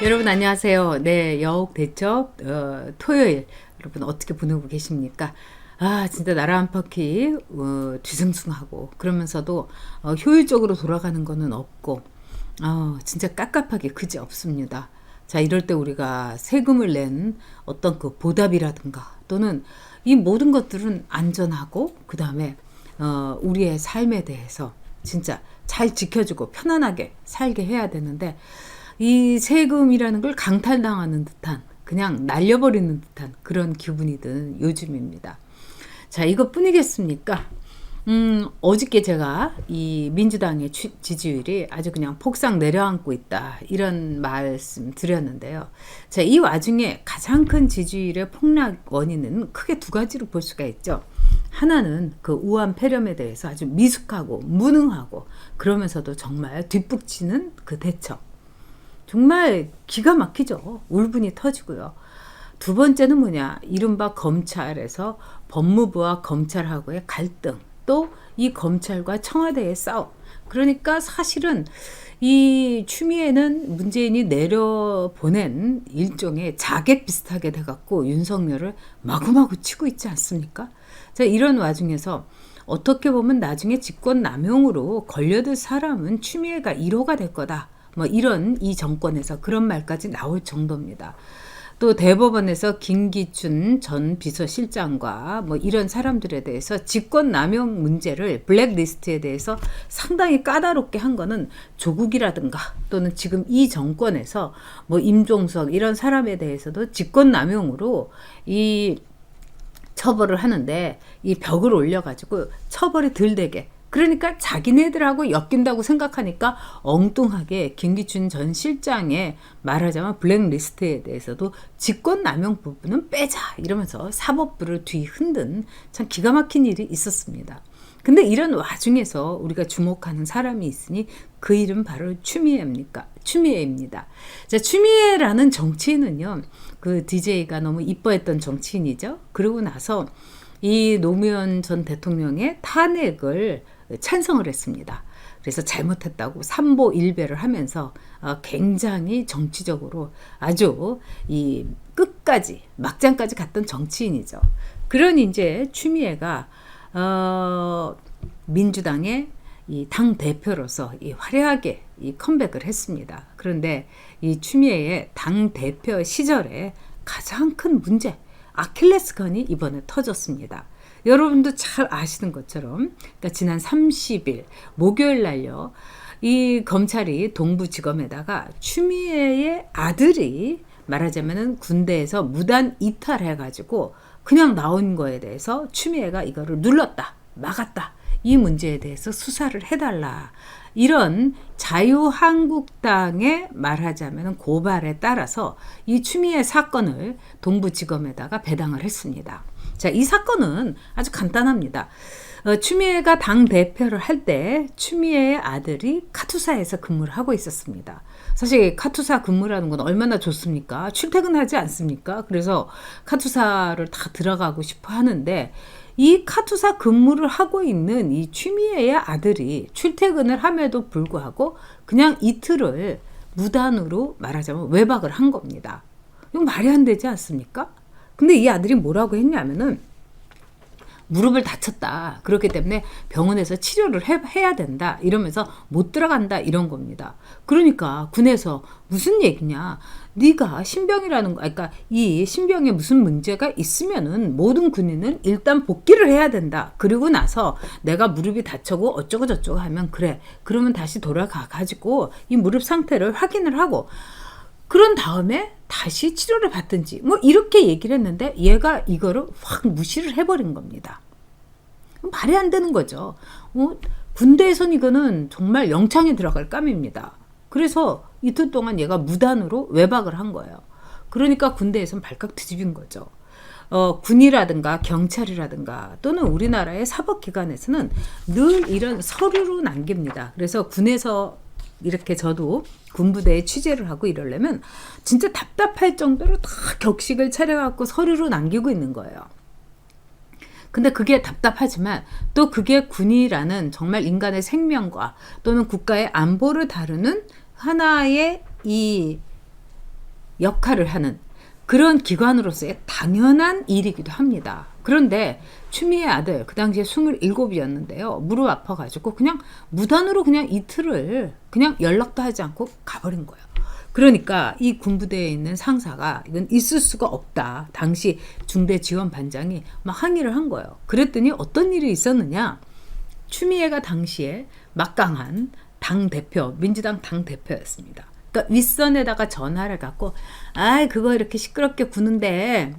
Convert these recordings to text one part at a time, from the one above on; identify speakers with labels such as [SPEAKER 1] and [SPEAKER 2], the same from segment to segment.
[SPEAKER 1] 여러분 안녕하세요. 네, 여옥 대첩 토요일 여러분 어떻게 보내고 계십니까? 아, 진짜 나라 안팎이 뒤숭숭하고 그러면서도 효율적으로 돌아가는 거는 없고 진짜 깝깝하게 그지 없습니다. 자, 이럴 때 우리가 세금을 낸 어떤 그 보답이라든가 또는 이 모든 것들은 안전하고 그 다음에 우리의 삶에 대해서 진짜 잘 지켜주고 편안하게 살게 해야 되는데 이 세금이라는 걸 강탈당하는 듯한 그냥 날려버리는 듯한 그런 기분이 드는 요즘입니다. 자, 이것뿐이겠습니까? 어저께 제가 이 민주당의 지지율이 아주 그냥 폭삭 내려앉고 있다 이런 말씀 드렸는데요. 자, 이 와중에 가장 큰 지지율의 폭락 원인은 크게 두 가지로 볼 수가 있죠. 하나는 그 우한 폐렴에 대해서 아주 미숙하고 무능하고 그러면서도 정말 뒷북치는 그 대처. 정말 기가 막히죠. 울분이 터지고요. 두 번째는 뭐냐, 이른바 검찰에서 법무부와 검찰하고의 갈등, 또 이 검찰과 청와대의 싸움. 그러니까 사실은 이 추미애는 문재인이 내려보낸 일종의 자객 비슷하게 돼갖고 윤석열을 마구마구 치고 있지 않습니까? 자, 이런 와중에서 어떻게 보면 나중에 직권남용으로 걸려들 사람은 추미애가 1호가 될 거다. 뭐 이런 이 정권에서 그런 말까지 나올 정도입니다. 또 대법원에서 김기춘 전 비서실장과 뭐 이런 사람들에 대해서 직권남용 문제를 블랙리스트에 대해서 상당히 까다롭게 한 거는 조국이라든가 또는 지금 이 정권에서 뭐 임종석 이런 사람에 대해서도 직권남용으로 이 처벌을 하는데 이 벽을 올려가지고 처벌이 덜 되게, 그러니까 자기네들하고 엮인다고 생각하니까 엉뚱하게 김기춘 전 실장의 말하자면 블랙리스트에 대해서도 직권남용 부분은 빼자 이러면서 사법부를 뒤흔든 참 기가 막힌 일이 있었습니다. 근데 이런 와중에서 우리가 주목하는 사람이 있으니 그 이름 바로 추미애입니다. 자, 추미애라는 정치인은요, 그 DJ가 너무 이뻐했던 정치인이죠. 그러고 나서 이 노무현 전 대통령의 탄핵을 찬성을 했습니다. 그래서 잘못했다고 삼보일배를 하면서 굉장히 정치적으로 아주 이 끝까지 막장까지 갔던 정치인이죠. 그런 이제 추미애가 민주당의 이 당 대표로서 이 화려하게 이 컴백을 했습니다. 그런데 이 추미애의 당 대표 시절에 가장 큰 문제, 아킬레스건이 이번에 터졌습니다. 여러분도 잘 아시는 것처럼 그러니까 지난 30일 목요일 날요, 이 검찰이 동부지검에다가 추미애의 아들이 말하자면은 군대에서 무단 이탈해가지고 그냥 나온 거에 대해서 추미애가 이거를 눌렀다, 막았다, 이 문제에 대해서 수사를 해달라, 이런 자유한국당의 말하자면 고발에 따라서 이 추미애 사건을 동부지검에다가 배당을 했습니다. 자, 이 사건은 아주 간단합니다. 추미애가 당대표를 할 때 추미애의 아들이 카투사에서 근무를 하고 있었습니다. 사실 카투사 근무라는 건 얼마나 좋습니까? 출퇴근하지 않습니까? 그래서 카투사를 다 들어가고 싶어 하는데 이 카투사 근무를 하고 있는 이 추미애의 아들이 출퇴근을 함에도 불구하고 그냥 이틀을 무단으로 말하자면 외박을 한 겁니다. 이거 말이 안 되지 않습니까? 근데 이 아들이 뭐라고 했냐면은 무릎을 다쳤다, 그렇기 때문에 병원에서 치료를 해야 된다 이러면서 못 들어간다 이런 겁니다. 그러니까 군에서 무슨 얘기냐, 네가 신병이라는 거, 그러니까 이 신병에 무슨 문제가 있으면은 모든 군인은 일단 복귀를 해야 된다. 그리고 나서 내가 무릎이 다쳐고 어쩌고 저쩌고 하면 그래, 그러면 다시 돌아가 가지고 이 무릎 상태를 확인을 하고 그런 다음에 다시 치료를 받든지 뭐 이렇게 얘기를 했는데 얘가 이거를 확 무시를 해버린 겁니다. 말이 안 되는 거죠. 군대에선 이거는 정말 영창에 들어갈 감입니다. 그래서 이틀 동안 얘가 무단으로 외박을 한 거예요. 그러니까 군대에선 발칵 뒤집인 거죠. 군이라든가 경찰이라든가 또는 우리나라의 사법기관에서는 늘 이런 서류로 남깁니다. 그래서 군에서 이렇게 저도 군부대에 취재를 하고 이러려면 진짜 답답할 정도로 다 격식을 차려갖고 서류로 남기고 있는 거예요. 근데 그게 답답하지만 또 그게 군이라는 정말 인간의 생명과 또는 국가의 안보를 다루는 하나의 이 역할을 하는 그런 기관으로서의 당연한 일이기도 합니다. 그런데 추미애 아들 그 당시에 27이었는데요. 무릎 아파가지고 그냥 무단으로 그냥 이틀을 그냥 연락도 하지 않고 가버린 거예요. 그러니까 이 군부대에 있는 상사가 이건 있을 수가 없다. 당시 중대지원반장이 막 항의를 한 거예요. 그랬더니 어떤 일이 있었느냐. 추미애가 당시에 막강한 당대표, 민주당 당대표였습니다. 그러니까 윗선에다가 전화를 갖고 그거 이렇게 시끄럽게 구는데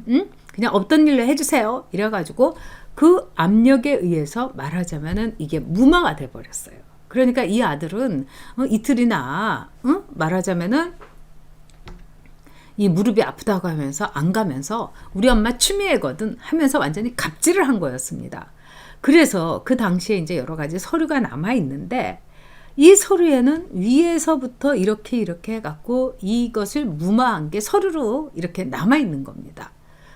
[SPEAKER 1] 그냥 없던 일로 해주세요. 이래가지고 그 압력에 의해서 말하자면은 이게 무마가 돼버렸어요. 그러니까 이 아들은 이틀이나 말하자면은 이 무릎이 아프다고 하면서 안 가면서 우리 엄마 추미애거든 하면서 완전히 갑질을 한 거였습니다. 그래서 그 당시에 이제 여러 가지 서류가 남아 있는데 이 서류에는 위에서부터 이렇게 해갖고 이것을 무마한 게 서류로 이렇게 남아 있는 겁니다.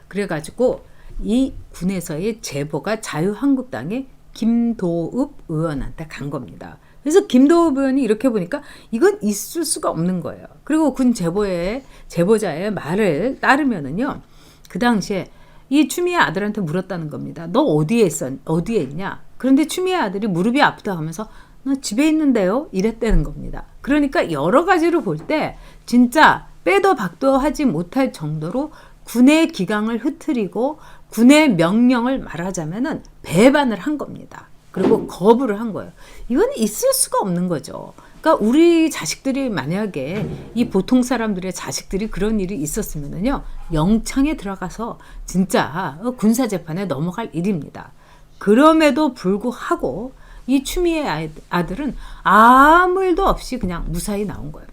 [SPEAKER 1] 그래가지고 이 군에서의 제보가 자유한국당의 김도읍 의원한테 간 겁니다. 그래서 김도읍 의원이 이렇게 보니까 이건 있을 수가 없는 거예요. 그리고 군 제보자의 말을 따르면은요, 그 당시에 이 추미애 아들한테 물었다는 겁니다. 너 어디에 있냐? 그런데 추미애 아들이 무릎이 아프다 하면서 나 집에 있는데요? 이랬다는 겁니다. 그러니까 여러 가지로 볼 때 진짜 빼도 박도 하지 못할 정도로 군의 기강을 흐트리고 군의 명령을 말하자면은 배반을 한 겁니다. 그리고 거부를 한 거예요. 이건 있을 수가 없는 거죠. 그러니까 우리 자식들이 만약에 이 보통 사람들의 자식들이 그런 일이 있었으면은요, 영창에 들어가서 진짜 군사재판에 넘어갈 일입니다. 그럼에도 불구하고 이 추미애 아들은 아무 일도 없이 그냥 무사히 나온 거예요.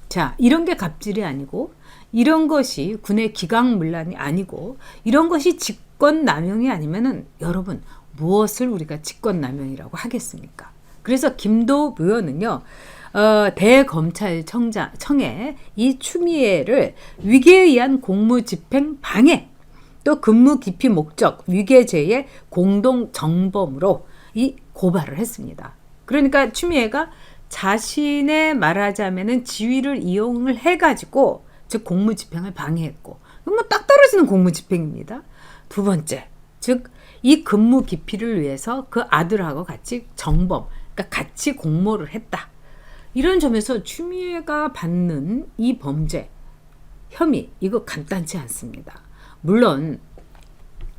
[SPEAKER 1] 자, 이런 게 갑질이 아니고 이런 것이 군의 기강문란이 아니고 이런 것이 직권남용이 아니면은 여러분 무엇을 우리가 직권남용이라고 하겠습니까? 그래서 김도읍 의원은요, 대검찰청에 이 추미애를 위계에 의한 공무집행 방해, 또 근무 기피 목적 위계죄의 공동정범으로 이 고발을 했습니다. 그러니까 추미애가 자신의 말하자면은 지위를 이용을 해가지고 즉 공무집행을 방해했고, 뭐 딱 떨어지는 공무집행입니다. 두 번째, 즉 이 근무 기피를 위해서 그 아들하고 같이 정범, 그러니까 같이 공모를 했다. 이런 점에서 추미애가 받는 이 범죄 혐의 이거 간단치 않습니다. 물론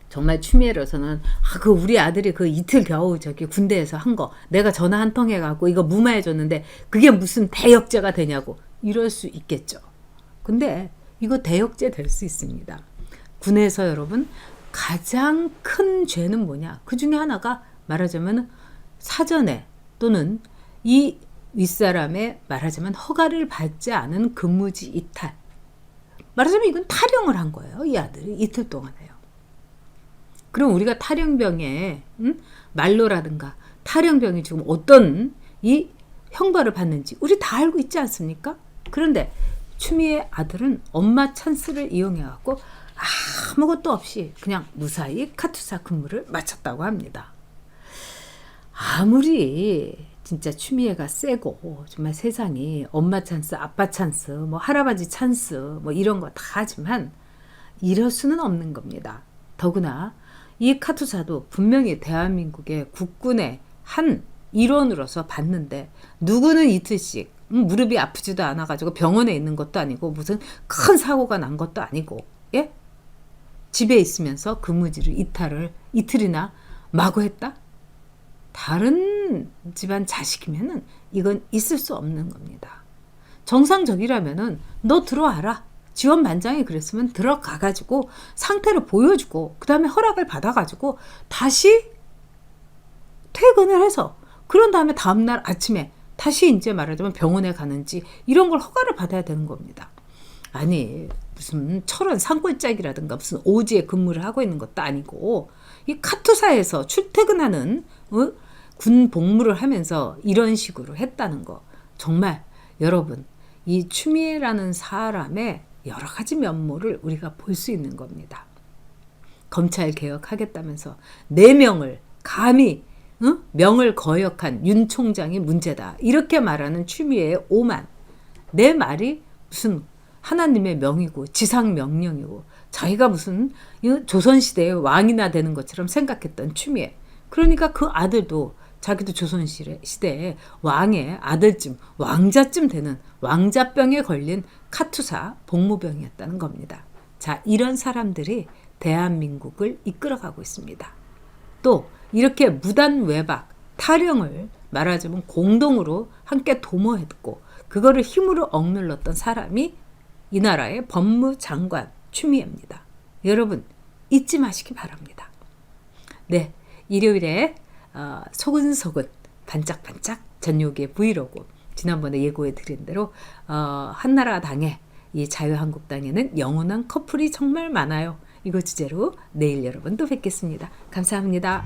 [SPEAKER 1] 정말 추미애로서는 그 우리 아들이 그 이틀 겨우 저기 군대에서 한 거 내가 전화 한 통 해갖고 이거 무마해줬는데 그게 무슨 대역죄가 되냐고 이럴 수 있겠죠. 근데 이거 대역죄 될 수 있습니다. 군에서 여러분 가장 큰 죄는 뭐냐? 그 중에 하나가 말하자면 사전에 또는 이 윗사람의 말하자면 허가를 받지 않은 근무지 이탈. 말하자면 이건 탈영을 한 거예요. 이 아들이 이틀 동안에요. 그럼 우리가 탈영병에 말로라든가 탈영병이 지금 어떤 이 형벌을 받는지 우리 다 알고 있지 않습니까? 그런데 추미애 아들은 엄마 찬스를 이용해갖고 아무것도 없이 그냥 무사히 카투사 근무를 마쳤다고 합니다. 아무리 진짜 추미애가 세고 정말 세상이 엄마 찬스, 아빠 찬스, 뭐 할아버지 찬스 뭐 이런 거 다 하지만 이럴 수는 없는 겁니다. 더구나 이 카투사도 분명히 대한민국의 국군의 한 일원으로서 봤는데 누구는 이틀씩 무릎이 아프지도 않아가지고 병원에 있는 것도 아니고 무슨 큰 사고가 난 것도 아니고 예? 집에 있으면서 근무지를 이틀이나 마구 했다? 다른 집안 자식이면은 이건 있을 수 없는 겁니다. 정상적이라면은 너 들어와라. 지원반장이 그랬으면 들어가가지고 상태를 보여주고 그 다음에 허락을 받아가지고 다시 퇴근을 해서 그런 다음에 다음날 아침에 다시 이제 말하자면 병원에 가는지 이런 걸 허가를 받아야 되는 겁니다. 아니 무슨 철원 산골짜기라든가 무슨 오지에 근무를 하고 있는 것도 아니고 이 카투사에서 출퇴근하는 군 복무를 하면서 이런 식으로 했다는 거 정말 여러분 이 추미애라는 사람의 여러 가지 면모를 우리가 볼 수 있는 겁니다. 검찰 개혁하겠다면서 4명을 감히 명을 거역한 윤 총장이 문제다 이렇게 말하는 추미애의 오만 내 말이 무슨 하나님의 명이고 지상 명령이고 자기가 무슨 조선시대의 왕이나 되는 것처럼 생각했던 추미애. 그러니까 그 아들도 자기도 조선시대에 왕의 아들쯤 왕자쯤 되는 왕자병에 걸린 카투사 복무병이었다는 겁니다. 자, 이런 사람들이 대한민국을 이끌어가고 있습니다. 또 이렇게 무단 외박, 탈영을 말하자면 공동으로 함께 도모했고 그거를 힘으로 억눌렀던 사람이 이 나라의 법무장관 추미애입니다. 여러분 잊지 마시기 바랍니다. 네, 일요일에 소근소근 반짝반짝 전요기의 브이로그 지난번에 예고해 드린 대로 한나라당에 이 자유한국당에는 영원한 커플이 정말 많아요. 이거 주제로 내일 여러분 또 뵙겠습니다. 감사합니다.